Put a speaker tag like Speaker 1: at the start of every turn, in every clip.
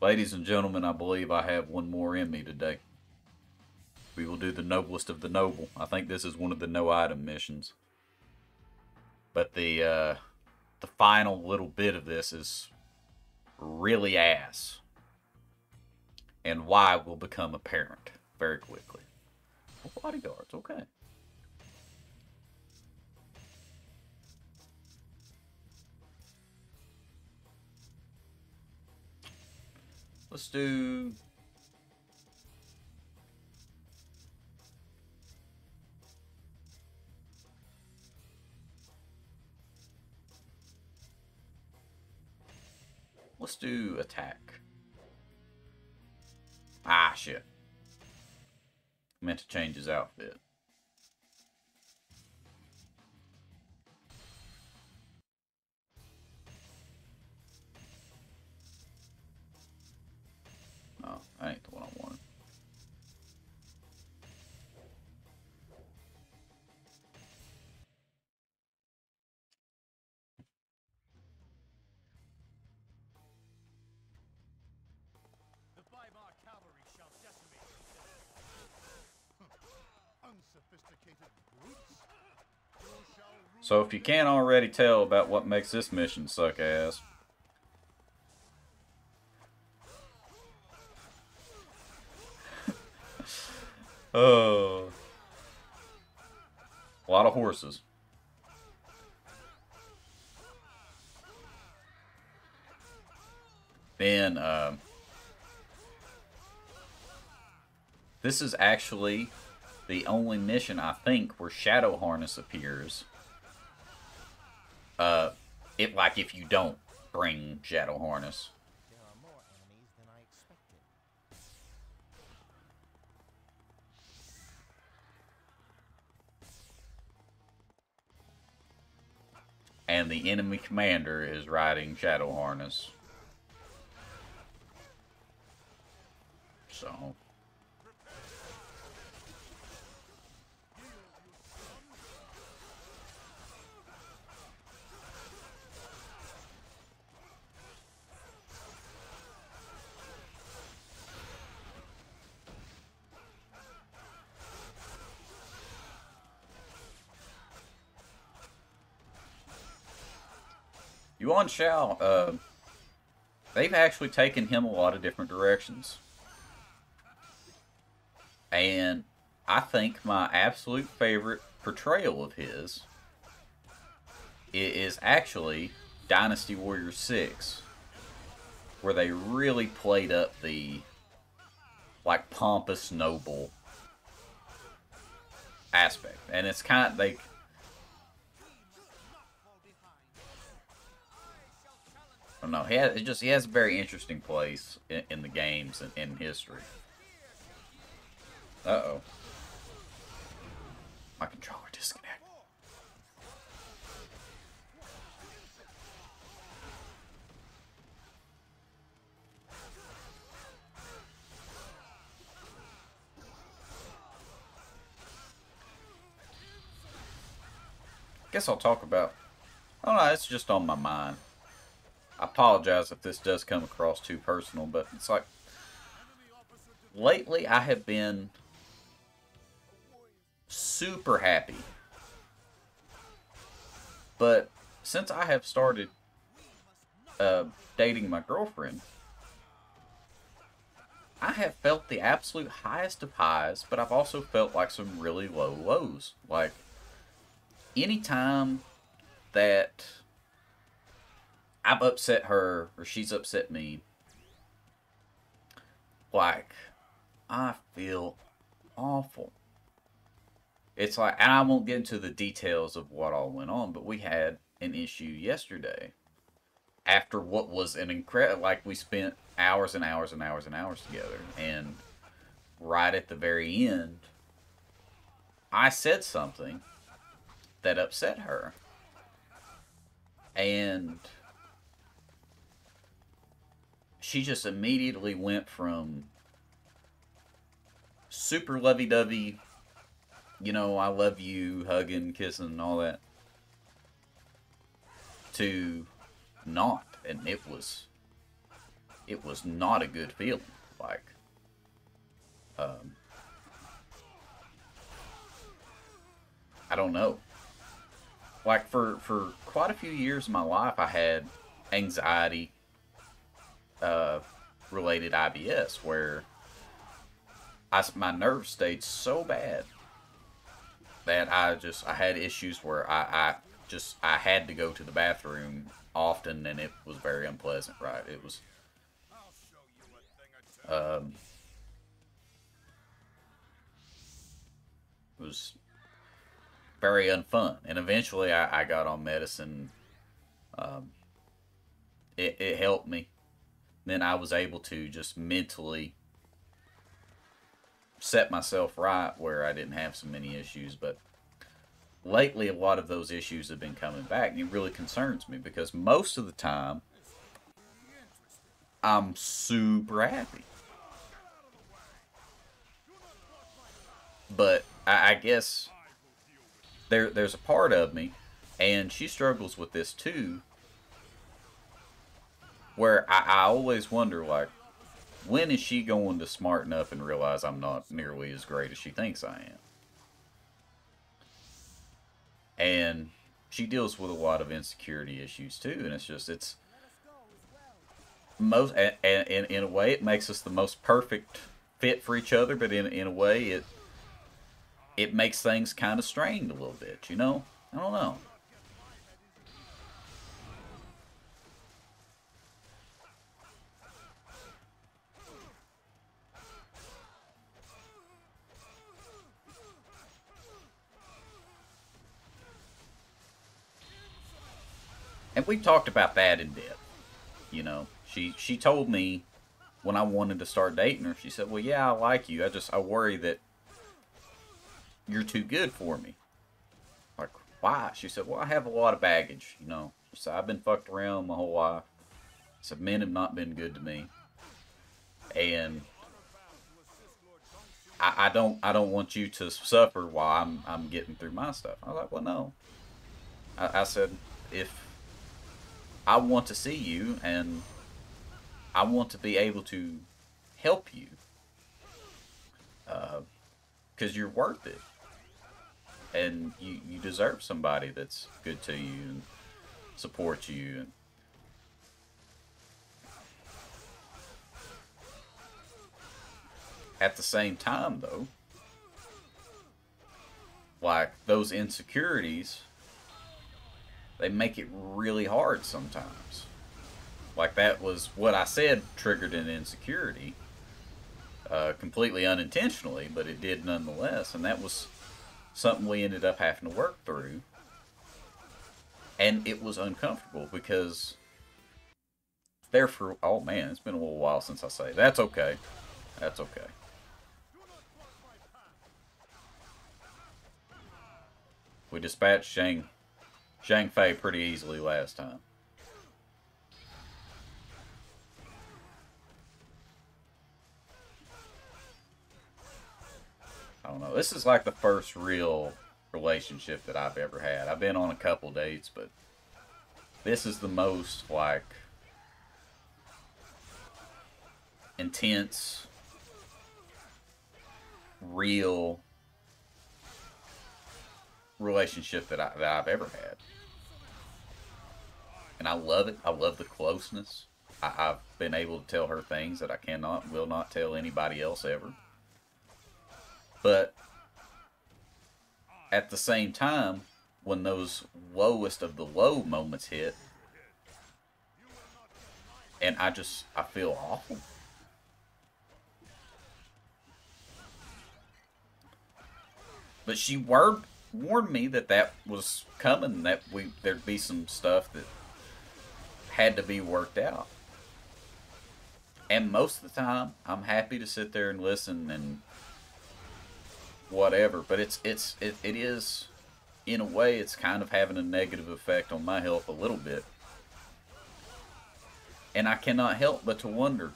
Speaker 1: Ladies and gentlemen, I believe I have one more in me today. We will do the noblest of the noble. I think this is one of the no item missions. But the final little bit of this is really ass. And why will become apparent very quickly. Oh, bodyguards, okay. Let's do... Let's do attack. Ah, shit. Meant to change his outfit. Oh, that ain't the one I wanted. So if you can't already tell about what makes this mission suck ass, oh, a lot of horses. Then this is actually the only mission I think where Shadow Harness appears. If you don't bring Shadow Harness.
Speaker 2: There are more enemies than I expected.
Speaker 1: And the enemy commander is riding Shadow Harness. So... Yuan Shao, they've actually taken him a lot of different directions. And I think my absolute favorite portrayal of his is actually Dynasty Warriors 6. Where they really played up the, like, pompous, noble aspect. And it's kind of, they... I don't know. He has a very interesting place in the games and in history. Uh-oh. My controller disconnected. Guess I'll talk about... I don't know, it's just on my mind. I apologize if this does come across too personal, but it's like... Lately, I have been super happy. But since I have started dating my girlfriend, I have felt the absolute highest of highs, but I've also felt like some really low lows. Like, anytime that I've upset her or she's upset me, like, I feel awful. It's like, and I won't get into the details of what all went on, but we had an issue yesterday. After what was an incredible, like, we spent hours and hours and hours and hours together. And right at the very end, I said something that upset her. And she just immediately went from super lovey-dovey, you know, I love you, hugging, kissing, and all that, to not. And it was it was not a good feeling. Like, um, I don't know. Like for quite a few years of my life, I had anxiety uh, related IBS where my nerves stayed so bad that I had issues where I had to go to the bathroom often, and it was very unpleasant. Right? Um, it was very unfun, and eventually I got on medicine. Um, it helped me. Then I was able to just mentally set myself right where I didn't have so many issues. But lately, a lot of those issues have been coming back, and it really concerns me because most of the time I'm super happy. But I guess there's a part of me, and she struggles with this too, where I always wonder, like, when is she going to smarten up and realize I'm not nearly as great as she thinks I am? And she deals with a lot of insecurity issues too, and it's most and in a way it makes us the most perfect fit for each other, but in a way it makes things kind of strained a little bit, you know? I don't know. And we talked about that in depth. You know, she told me when I wanted to start dating her, she said, "Well, yeah, I like you. I worry that you're too good for me." Like, why? She said, "Well, I have a lot of baggage. You know, she said I've been fucked around my whole life. So men have not been good to me, and I don't want you to suffer while I'm getting through my stuff." I was like, "Well, no." I said, "If I want to see you and I want to be able to help you, because you're worth it, and you deserve somebody that's good to you and supports you." And at the same time, though, like those insecurities, they make it really hard sometimes. Like that was what I said triggered an insecurity, completely unintentionally, but it did nonetheless, and that was something we ended up having to work through, and it was uncomfortable because there for oh man, it's been a little while since I say that's okay, that's okay. We dispatched Zhang Fei pretty easily last time. I don't know. This is like the first real relationship that I've ever had. I've been on a couple dates, but this is the most like intense, real relationship that I've ever had, and I love it. I love the closeness. I've been able to tell her things that I cannot, will not tell anybody else ever. But at the same time, when those lowest of the low moments hit, and I feel awful. But she warned me that that was coming. That there'd be some stuff that had to be worked out. And most of the time, I'm happy to sit there and listen and whatever. But it is, in a way, it's kind of having a negative effect on my health a little bit. And I cannot help but to wonder,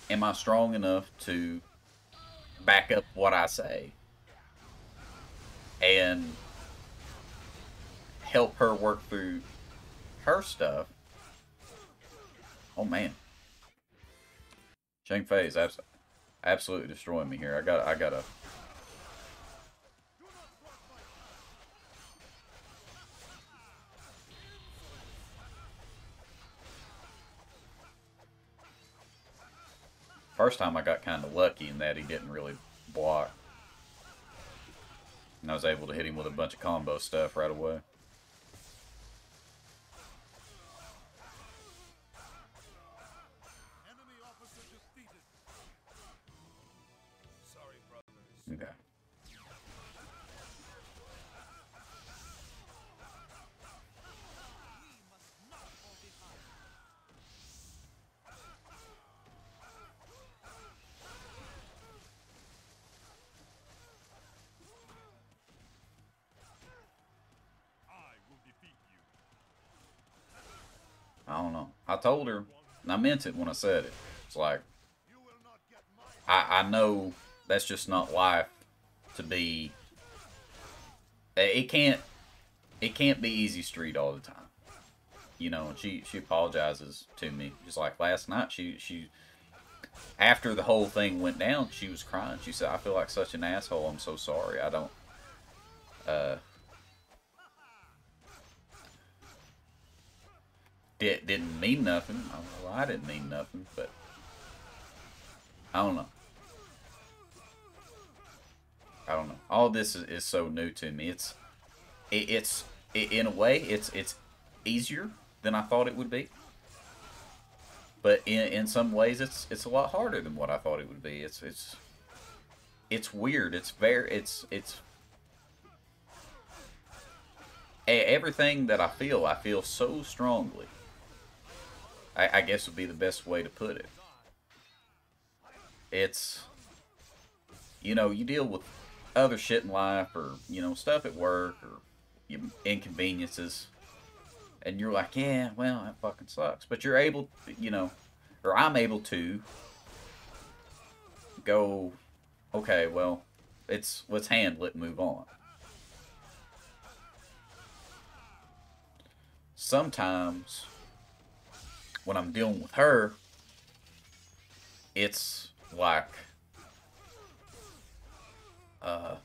Speaker 1: am I strong enough to back up what I say and help her work through her stuff. Oh man, Shang Fei's absolutely destroying me here. I gotta. First time I got kind of lucky in that he didn't really block. And I was able to hit him with a bunch of combo stuff right away. Okay. I don't know. I told her, and I meant it when I said it. It's like, I know that's just not life to be. It can't be easy street all the time. You know, and she apologizes to me. Just like last night, she after the whole thing went down, she was crying. She said, "I feel like such an asshole. I'm so sorry. I don't." Didn't mean nothing. Well, I didn't mean nothing, but I don't know. I don't know. All this is so new to me. It's in a way it's easier than I thought it would be, but in some ways it's a lot harder than what I thought it would be. It's weird. It's everything that I feel so strongly. I guess would be the best way to put it. It's, you know, you deal with other shit in life, or, you know, stuff at work, or inconveniences, and you're like, yeah, well, that fucking sucks. But you're able, you know, or I'm able to go, okay, well, let's handle it and move on. Sometimes when I'm dealing with her, it's like, I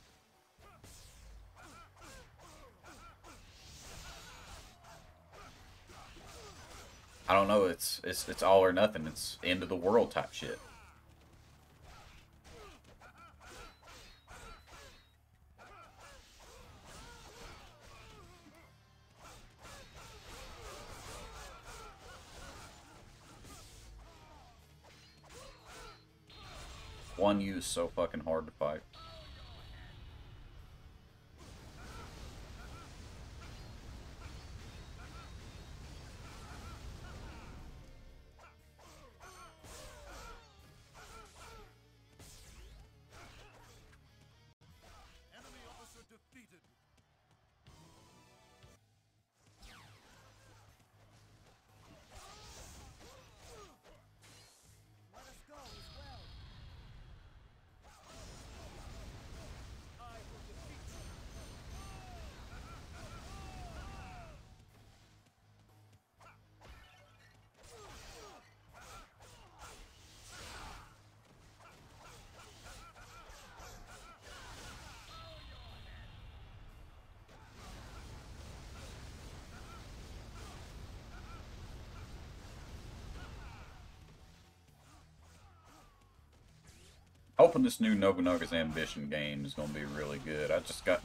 Speaker 1: don't know. It's all or nothing. It's end of the world type shit. One U is so fucking hard to fight. Hoping this new Nobunaga's Ambition game is going to be really good. I just got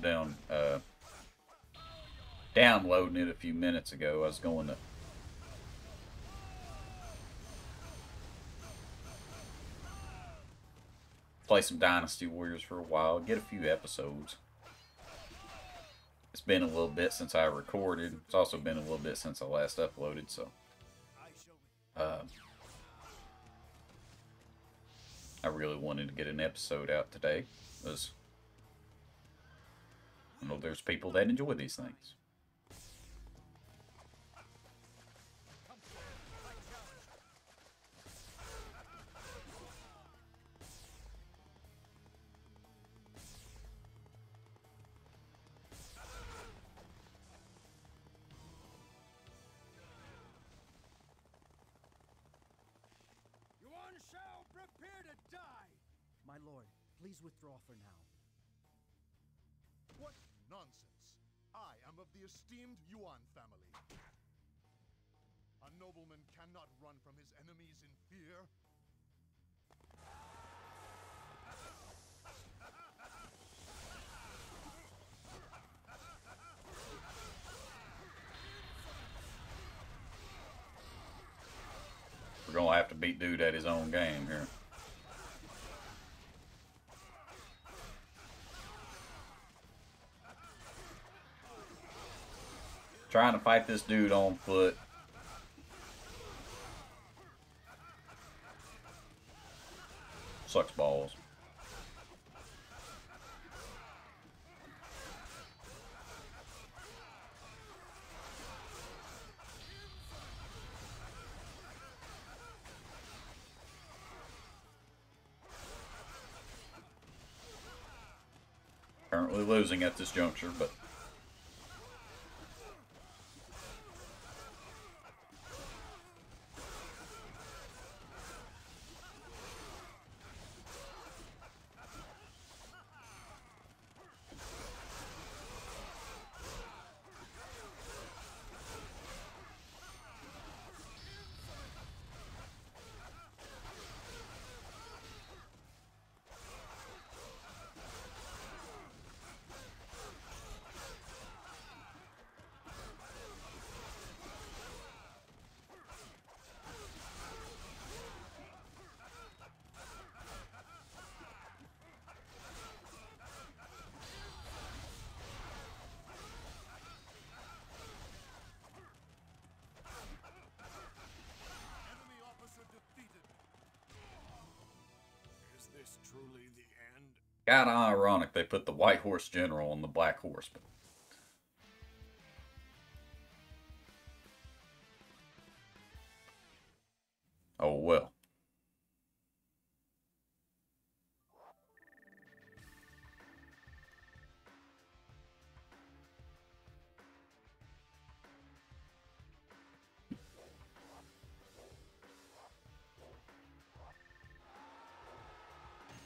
Speaker 1: downloading it a few minutes ago. I was going to play some Dynasty Warriors for a while, get a few episodes. It's been a little bit since I recorded. It's also been a little bit since I last uploaded, so I really wanted to get an episode out today, because I know there's people that enjoy these things.
Speaker 3: Shao, prepare to die!
Speaker 4: My lord, please withdraw for now.
Speaker 5: What nonsense! I am of the esteemed Yuan family. A nobleman cannot run from his enemies in fear.
Speaker 1: We're gonna have to beat dude at his own game here. Trying to fight this dude on foot. Sucks balls. Currently losing at this juncture, but
Speaker 3: Enemy officer defeated. Is this truly the end?
Speaker 1: kinda ironic they put the white horse general on the black horse. But oh well.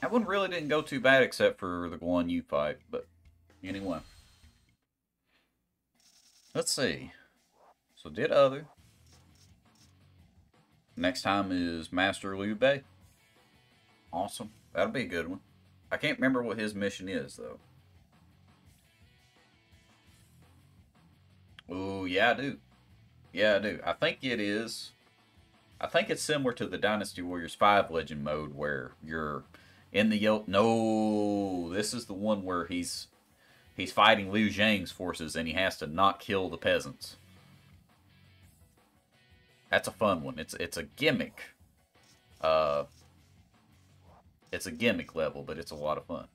Speaker 1: That one really didn't go too bad except for the Guan Yu fight, but anyway. Let's see. So did other. Next time is Master Liu Bei. Awesome. That'll be a good one. I can't remember what his mission is, though. Ooh, yeah, I do. Yeah, I do. I think it is. I think it's similar to the Dynasty Warriors 5 Legend mode where you're in the... No, this is the one where he's fighting Liu Zhang's forces and he has to not kill the peasants. That's a fun one. It's a gimmick. It's a gimmick level, but it's a lot of fun.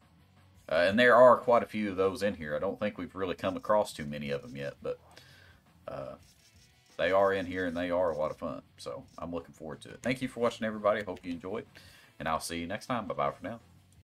Speaker 1: And there are quite a few of those in here. I don't think we've really come across too many of them yet, but they are in here and they are a lot of fun. So I'm looking forward to it. Thank you for watching, everybody. Hope you enjoyed, and I'll see you next time. Bye-bye for now.